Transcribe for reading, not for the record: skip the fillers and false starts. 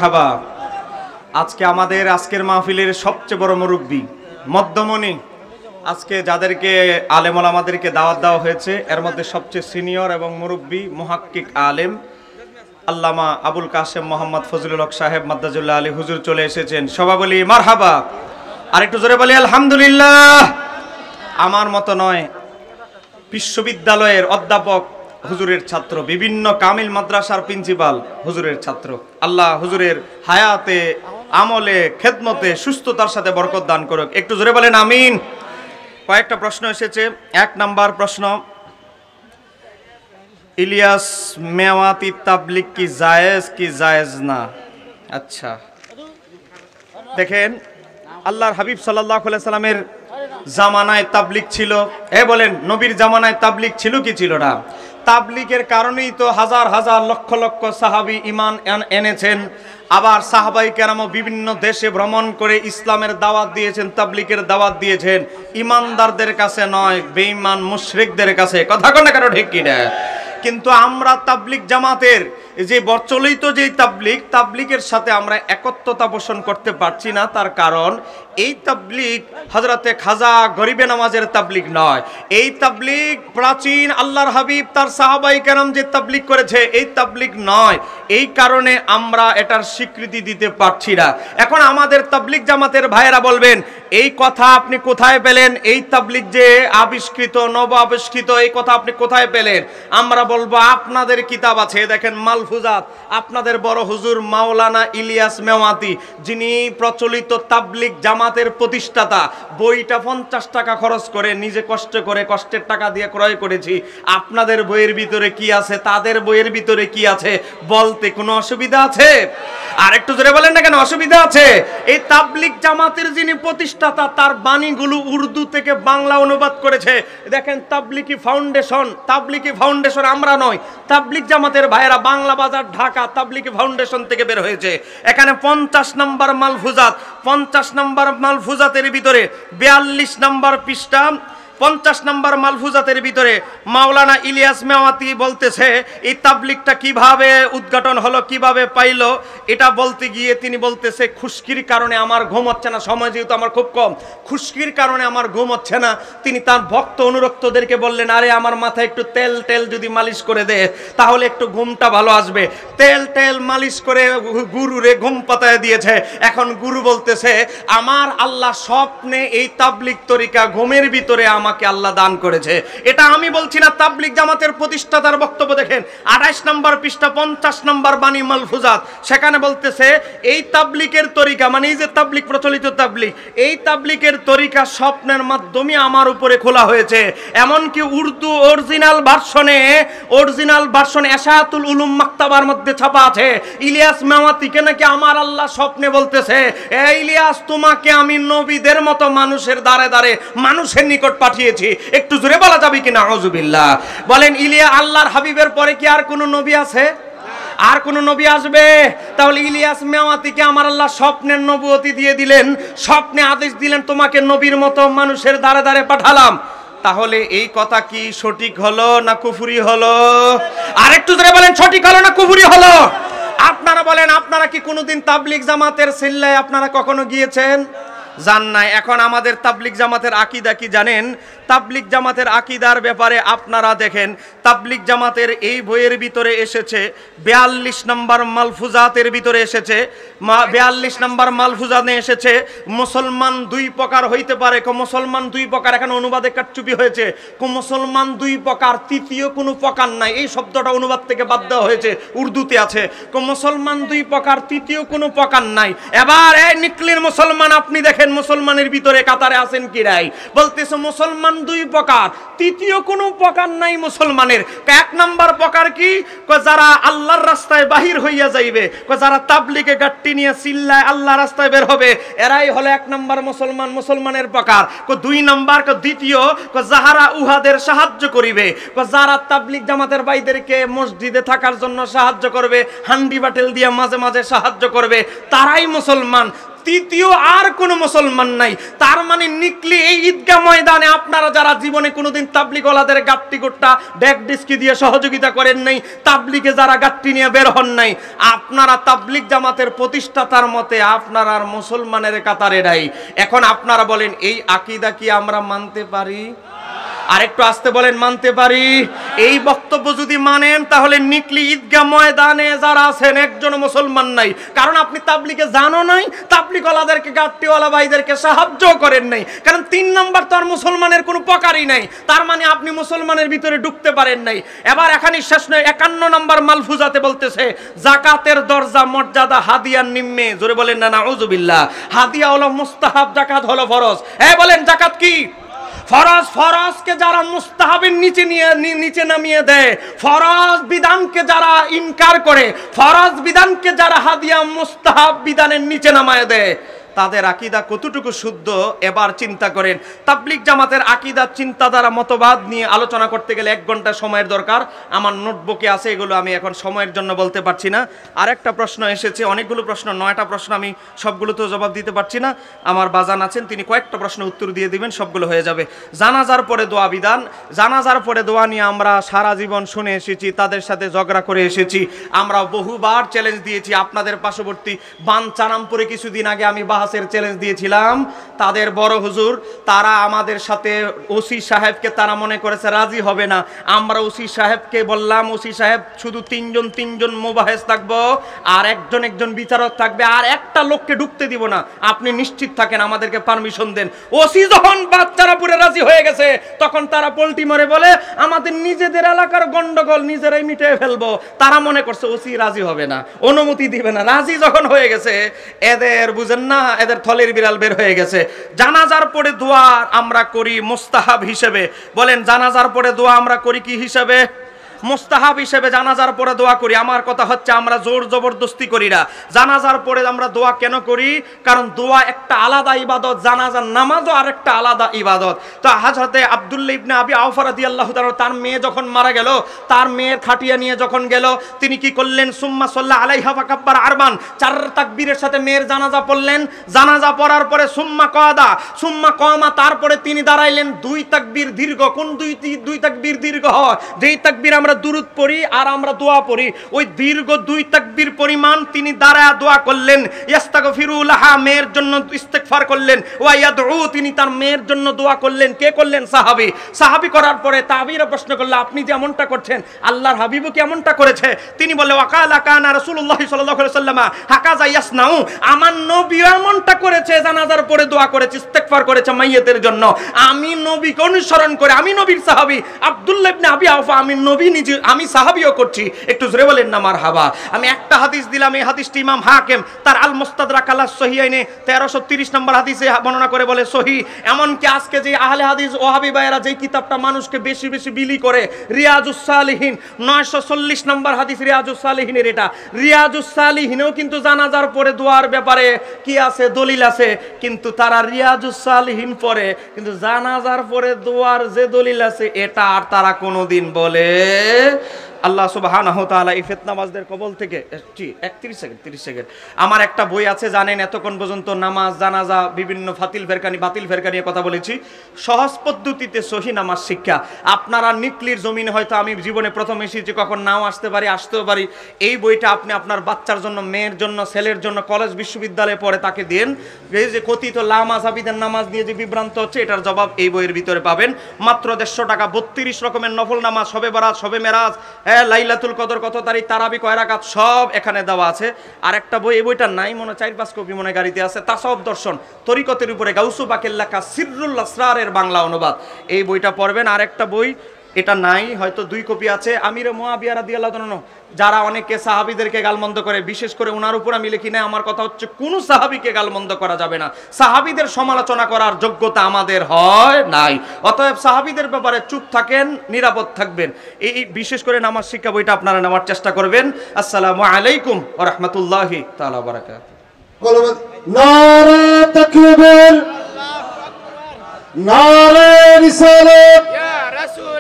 মারহাবা। আজকে আমাদের আজকের মাহফিলের সবচেয়ে বড় মুরব্বী মধ্যমণি, আজকে যাদেরকে আলেম ওলামাদেরকে দাওয়াত দেওয়া হয়েছে এর মধ্যে সবচেয়ে সিনিয়র এবং মুরব্বী মুহাক্কিক আলেম আল্লামা আবুল কাসেম মোহাম্মদ ফজলুল হক সাহেব মাদ্দাজুল্লাহ আলী হুজুর চলে এসেছেন। সবাই বলি মারহাবা, আর একটু জোরে বলি আলহামদুলিল্লাহ। আমার মতো নয়, বিশ্ববিদ্যালয়ের অধ্যাপক হুজুরের ছাত্র, বিভিন্ন কামিল মাদ্রাসার প্রিন্সিপাল হুজুরের ছাত্র। আল্লাহ হুজুরের হায়াতে, আমলে, খেদমতে সুস্থতার সাথে বরকত দান করুক। একটু জোরে বলেন আমিন। কয়েকটা প্রশ্ন এসেছে। 1 নাম্বার প্রশ্ন, ইলিয়াস মেওয়াতি তাবলিগ কি জায়েজ না? আচ্ছা দেখেন, আল্লাহর হাবিব সাল্লাল্লাহু আলাইহি সাল্লামের জামানায় তাবলিগ ছিল। বলেন নবীর জামানায় তাবলিগ ছিল কি ছিল না? তাবলিগের কারণেই তো হাজার হাজার লক্ষ লক্ষ সাহাবী ঈমান এনেছেন। আবার সাহাবায়ে কেরামও বিভিন্ন দেশে ভ্রমণ করে ইসলামের দাওয়াত দিয়েছেন, তাবলিগের দাওয়াত দিয়েছেন। ঈমানদারদের কাছে নয়, বেঈমান মুশরিকদের কাছে। কথা কোন কারো ঠিক কি না? কিন্তু আমরা তাবলিগ জামাতের যে প্রচলিত যে তাবলিগের সাথে আমরা একত্বতা পোষণ করতে পারছি না। তার কারণ এই তাবলিগ হযরতে খাজা গরিবে নামাজের তাবলিগ নয়। এই তাবলিগ প্রাচীন আল্লাহর হাবিব তার সাহাবায়ে কেরাম যে তাবলিগ করেছে এই তাবলিগ নয়। এই কারণে আমরা এটার স্বীকৃতি দিতে পারছি না। এখন আমাদের তাবলিগ জামাতের ভাইয়েরা বলবেন, এই কথা আপনি কোথায় পেলেন? এই তাবলিগ যে আবিষ্কৃত, নব আবিষ্কৃত, এই কথা আপনি কোথায় পেলেন? আমরা বলবো আপনাদের কিতাব আছে, দেখেন মালফুজাত। আপনাদের বড় হুজুর মাওলানা ইলিয়াস মেওয়াতি, যিনি প্রচলিত তাবলিগ জামাতের প্রতিষ্ঠাতা, বইটা 50 টাকা খরচ করে নিজে কষ্ট করে কষ্টের টাকা দিয়ে ক্রয় করেছি। আপনাদের বইয়ের ভিতরে কি আছে, তাদের বইয়ের ভিতরে কি আছে বলতে কোনো অসুবিধা আছে? আর একটু জোরে বলেন না কেন অসুবিধা আছে? এই তাবলিগ জামাতের যিনি প্রতিষ্ঠাতা তার বাণীগুলো উর্দু থেকে বাংলা অনুবাদ করেছে। দেখেন তাবলিগি ফাউন্ডেশন, তাবলিগি ফাউন্ডেশন আমরা নয়, তাবলিগ জামাতের ভাইয়েরা, বাংলা বাজার ঢাকা, তাবলিগি ফাউন্ডেশন থেকে বের হয়েছে। এখানে 50 নম্বর মালফুজাত, 50 নম্বর মালফুজাতের ভিতরে 42 নম্বর পৃষ্ঠা, 50 নম্বর মালফুজাতের ভিতরে মাওলানা ইলিয়াস মেওয়াতি বলতেছে এই তাবলিগটা কিভাবে উদ্ঘাটন হলো, কিভাবে পাইলো। এটা বলতে গিয়ে তিনি বলতেছে, খুশকির কারণে আমার ঘুম হচ্ছে না, সময় যেহেতু আমার খুব কম, খুশকির কারণে আমার ঘুম হচ্ছে না। তিনি তার ভক্ত অনুরক্তদেরকে বললেন, আরে আমার মাথায় একটু তেল যদি মালিশ করে দে তাহলে একটু ঘুমটা ভালো আসবে। তেল মালিশ করে গুরুরে ঘুম পাতায় দিয়েছে। এখন গুরু বলতেছে, আমার আল্লাহ স্বপ্নে এই তাবলিগ তরিকা ঘুমের ভিতরে আমাকে আল্লাহ দান করেছে। এটা আমি বলছি না, তাবলিগ জামাতের প্রতিষ্ঠাতার বক্তব্য। দেখেন 28 নম্বর পৃষ্ঠা, 50 নম্বর বাণী মালফুজাত, সেখানে বলতেছে এই তাবলিগের তরিকা, মানে এই যে তাবলিগ, প্রচলিত তাবলিগ, এই তাবলিগের তরিকা স্বপ্নের মাধ্যমে আমার উপরে খোলা হয়েছে। এমনকি উর্দু অরিজিনাল ভার্সনে এশায়াতুল উলুম মাকতাবার মধ্যে ছাপা আছে, ইলিয়াস মেওয়াতিকে নাকি আমার আল্লাহ স্বপ্নে বলতেছে, এই ইলিয়াস তোমাকে আমি নবীদের মতো মানুষের দ্বারে দ্বারে মানুষের নিকট পাঠিয়েছি। একটু জোরে বলা যাবে কিনা আউযুবিল্লাহ? বলেন ইলিয়াস আল্লাহর হাবিবের পরে কি আর কোন নবী আছে? আর কোন নবী আসবে? তাহলে ইলিয়াস মেওয়াতিকে আমার আল্লাহ স্বপ্নের নবুয়তি দিয়ে দিলেন, স্বপ্নে আদেশ দিলেন, তোমাকে নবীর মতো মানুষের দ্বারে দ্বারে পাঠালাম। তাহলে এই কথা কি সঠিক হলো না কুফরি হলো? আর একটু জোরে বলেন, সঠিক হলো না কুফরি হলো? আপনারা বলেন, আপনারা কি কোনোদিন তাবলিগ জামাতের সিল্লায় আপনারা কখনো গিয়েছেন? জান নাই। এখন আমাদের তাবলিগ জামাতের আকীদা কি জানেন? তাবলিগ জামাতের আকীদার ব্যাপারে আপনারা দেখেন, তাবলিগ জামাতের এই বইয়ের ভিতরে এসেছে 42 নম্বর মালফুজাতের ভিতরে এসেছে, 42 নম্বর মালফুজাতে এসেছে মুসলমান 2 প্রকার হইতে পারে। মুসলমান 2 প্রকার, এখানে অনুবাদে কাটচুপি হয়েছে। মুসলমান 2 প্রকার, তৃতীয় কোনো প্রকার নাই। এই শব্দটা অনুবাদ থেকে বাদ দেওয়া হয়েছে, উর্দুতে আছে। মুসলমান 2 প্রকার, তৃতীয় কোনো প্রকার নাই। এবার এই নিকলির মুসলমান আপনি দেখেন, মুসলমানের ভিতরে কাতারে আছেন কি নাই? বলতেছে মুসলমান 2 প্রকার, তৃতীয় কোনো প্রকার নাই মুসলমানের। 1 নম্বর প্রকার কি? যারা আল্লাহর রাস্তায় বাহির হইয়া যাইবে, যারা তাবলিগে গাট্টি নিয়ে চিল্লায় আল্লাহর রাস্তায় বের হবে, এরাই হলো 1 নম্বর মুসলমান, মুসলমানের প্রকার। 2 নম্বর, দ্বিতীয়, যাহারা উহাদের সাহায্য করিবে, যারা তাবলিগ জামাতের ভাইদেরকে মসজিদে থাকার জন্য সাহায্য করবে, হান্ডি বাটেল দিয়ে মাঝে মাঝে সাহায্য করবে, তারাই মুসলমান। তৃতীয় আর কোনো মুসলমান নাই। তার মানে নিকলি এই ঈদগাহ ময়দানে আপনারা যারা জীবনে কোনোদিন তাবলিগওয়ালাদের গাট্টি গোট্টা ডেক ডিস্কি দিয়ে সহযোগিতা করেন নাই, তাবলিগে যারা গাট্টি নিয়ে বের হন নাই, আপনারা তাবলিগ জামাতের প্রতিষ্ঠাতার মতে আপনারা আর মুসলমানের কাতারে নাই। এখন আপনারা বলেন এই আকীদা কি আমরা মানতে পারি? আর একটু আসতে বলেন, মানতে পারি? এই বক্তব্য যদি মানেন তাহলে নিকলি ঈদগাহ ময়দানে যারা আছেন একজন মুসলমান নাই, কারণ আপনি তাবলিগে জানো নাই, তাবলিগওয়ালাদেরকে গাট্টিওয়ালা ভাইদেরকে সাহায্য করেন নাই, কারণ 3 নাম্বার তো আর মুসলমানের কোনো প্রকারই নাই, তার মানে আপনি মুসলমানের ভিতরে ঢুকতে পারেন নাই। এবার এখানে শেষ নয়, 51 নাম্বার মালফুজাতে বলতেছে জাকাতের দরজা মর্যাদা হাদিয়ার নিম্নে। জোরে বলেন না নাউযুবিল্লাহ। হাদিয়া হলো মুস্তাহাব, জাকাত হলো ফরজ। বলেন জাকাত কি? ফরজ। ফরজকে যারা মুস্তাহাবের নিচে নামিয়ে দেয়, ফরজ বিধানকে যারা ইনকার করে, ফরজ বিধানকে যারা হাদিয়া মুস্তাহাব বিধানের নিচে নামায় দেয়, তাদের আকীদা কতটুকু শুদ্ধ এবার চিন্তা করেন। তাবলিগ জামাতের আকীদা, চিন্তাধারা, মতবাদ নিয়ে আলোচনা করতে গেলে 1 ঘন্টা সময়ের দরকার। আমার নোটবুকে আছে, এগুলো আমি এখন সময়ের জন্য বলতে পারছি না। আরেকটা প্রশ্ন এসেছে, অনেকগুলো প্রশ্ন, 9টা প্রশ্ন, আমি সবগুলো তো জবাব দিতে পারছি না। আমার বাজান আছেন, তিনি কয়েকটা প্রশ্ন উত্তর দিয়ে দিবেন, সবগুলো হয়ে যাবে। জানাজার পরে দোয়া বিধান। জানাজার পরে দোয়া নিয়ে আমরা সারা জীবন শুনে এসেছি, তাদের সাথে ঝগড়া করে এসেছি, আমরা বহুবার চ্যালেঞ্জ দিয়েছি। আপনাদের পার্শ্ববর্তী বানচারামপুরে কিছুদিন আগে আমি বাহাসের চ্যালেঞ্জ দিয়েছিলাম। তাদের বড় হুজুর তারা আমাদের সাথে, ওসি সাহেবকে তারা মনে করেছে রাজি হবে না। আমরা ওসি সাহেবকে বললাম, ওসি সাহেব শুধু 3জন মুবাহেস থাকবো, আর একজন বিচারক থাকবে, আর একটা লোককে ঢুকতে দিব না, আপনি নিশ্চিত থাকেন, আমাদেরকে পারমিশন দেন। ওসি যখন বাচ্চারাপুরে রাজি হয়ে গেছে, তখন তারা পল্টি মারে বলে আমাদের নিজেদের এলাকার গন্ডগোল নিজেরাই মিটিয়ে ফেলবো। তারা মনে করছে ওসি রাজি হবে না, অনুমতি দিবে না। রাজি যখন হয়ে গেছে, এদের বুঝেন না, এদের থলের বিড়াল বের হয়ে গেছে। জানাজার পরে দোয়া আমরা করি মুস্তাহাব হিসেবে। বলেন জানাজার পরে দোয়া আমরা করি কি হিসেবে? মুস্তাহাব হিসেবে জানাজার পরে দোয়া করি। আমার কথা হচ্ছে আমরা জোর জবরদস্তি করি না। জানাজার পরে আমরা দোয়া কেন করি? কারণ দোয়া একটা আলাদা ইবাদত, জানাজার নামাজও আরেকটা আলাদা ইবাদত। তো হযরতে আব্দুল্লাহ ইবনে আবি আওফা রাদিয়াল্লাহু তাআলা, তার মেয়ে যখন মারা গেল, তার মেয়ের খাটিয়া নিয়ে যখন গেল, তিনি কি করলেন? সুম্মা সাল্লা আলাইহা ফাকাব্বার আরবান, 4 তাকবীরের সাথে মেয়ের জানাজা পড়লেন। জানাজা পড়ার পরে সুম্মা কাদা, সুম্মা কামা, তারপরে তিনি দাঁড়াইলেন। 2 তাকবীর দীর্ঘ। কোন 2 তাকবীর দীর্ঘ হয়? যেই তাকবীর আমরা দুরূদ পড়ি আর আমরা দোয়া পড়ি, ওই দীর্ঘ 2 তাকবীর পরিমাণ তিনি দাঁড়ায় দোয়া করলেন। ইস্তাগফিরু লাহা, মেয়ের জন্য ইস্তেগফার করলেন। ওয়া ইয়াদউ, তিনি তার মেয়ের জন্য দোয়া করলেন। কে করলেন? সাহাবী। সাহাবী করার পরে তাবিরা প্রশ্ন করলো, আপনি যে এমনটা করছেন, আল্লাহর হাবিবও কি এমনটা করেছে? তিনি বলে ওয়াকালা কানা রাসূলুল্লাহ সাল্লাল্লাহু আলাইহি ওয়াসাল্লাম হাকাযা ইয়াসনাউ, আমার নবী এমনটা করেছে, জানাজার পরে দোয়া করেছে, ইস্তেগফার করেছে মাইয়িতের জন্য। আমি নবীকে অনুসরণ করে, আমি নবীর সাহাবী আব্দুল্লাহ ইবনে আবি আওফা, আমি নবী নিজে, আমি সাহাবীও করছি। একটু জোরে বলেন না মারহাবা। আমি একটা হাদিস দিলাম, এই হাদিসটি ইমাম হাকিম তার আল মুস্তাদরাক আলা সহিহাইনে 1330 নম্বর হাদিসে বর্ণনা করে বলে সহিহ। এমনকি আজকে যে আহলে হাদিস ওয়াহাবি ভাইয়েরা যে কিতাবটা মানুষকে বেশি বেশি বিলি করে, রিয়াজুস সালিহিন 940 নম্বর হাদিস, রিয়াজুস সালিহিনের এটা। রিয়াজুস সালিহিনেও কিন্তু জানাজার পরে দোয়ার ব্যাপারে কি আছে? দলিল আছে। কিন্তু তারা রিয়াজুস সালিহিন পড়ে, কিন্তু জানাজার পরে দোয়ার যে দলিল আছে এটা আর তারা কোনোদিন বলে। আল্লাহ সুবহানাহু ওয়া তাআলা এই ফিতনাবাজদের কবল থেকে 30 সেকেন্ড। আমার একটা বই আছে, জানেন, এতক্ষণ পর্যন্ত নামাজ, জানাজা, বিভিন্ন বাতিল ফেরকা নিয়ে কথা বলেছি। সহজ পদ্ধতিতে সহি নামাজ শিক্ষা। আপনারা নিকলির জমিনে হয়তো আমি জীবনে প্রথম এসেছি, কখন নাও আসতে পারি, আসতেও পারি। এই বইটা আপনি আপনার বাচ্চার জন্য, মেয়ের জন্য, ছেলের জন্য কলেজ বিশ্ববিদ্যালয়ে পড়ে তাকে দেন। এই যে কথিত লামাযাবিদের নামাজ নিয়ে যে বিভ্রান্ত হচ্ছে, এটার জবাব এই বইয়ের ভিতরে পাবেন। মাত্র 150 টাকা, 32 রকমের নফল নামাজ, শবে বরাত, শবে মেরাজ, লাইলাতুল কদর কত তারিখ, তারাবি কয় রাকাত, সব এখানে দেওয়া আছে। আর একটা বই, এই বইটা নাই মনে, 4-5 কপি মনে গাড়িতে আছে, তাসাউফ দর্শন, তরিকতের উপরে গাউসু পাকের লেখা সিররুল আসরারের বাংলা অনুবাদ। এই বইটা পড়বেন। আর একটা বই, এটা নাই, হয়তো 2 কপি আছে, আমিরে মুয়াবিয়া রাদিয়াল্লাহু তাআলা, যারা অনেকে সাহাবীদেরকে গালমন্দ করে, বিশেষ করে ওনার উপর আমি লিখি না। আমার কথা হচ্ছে কোনো সাহাবীকে গালমন্দ করা যাবে না, সাহাবীদের সমালোচনা করার যোগ্যতা আমাদের হয় নাই। অতএব সাহাবীদের ব্যাপারে চুপ থাকেন, নিরাপদ থাকবেন। এই বিশেষ করে নামাজ শিক্ষা বইটা আপনারা নেওয়ার চেষ্টা করবেন। আসসালামু আলাইকুম ওয়া রাহমাতুল্লাহি তাআলা ওয়া বারাকাতুহু। নারে তাকবীর, নারে রিসালাত, ইয়া রাসূল।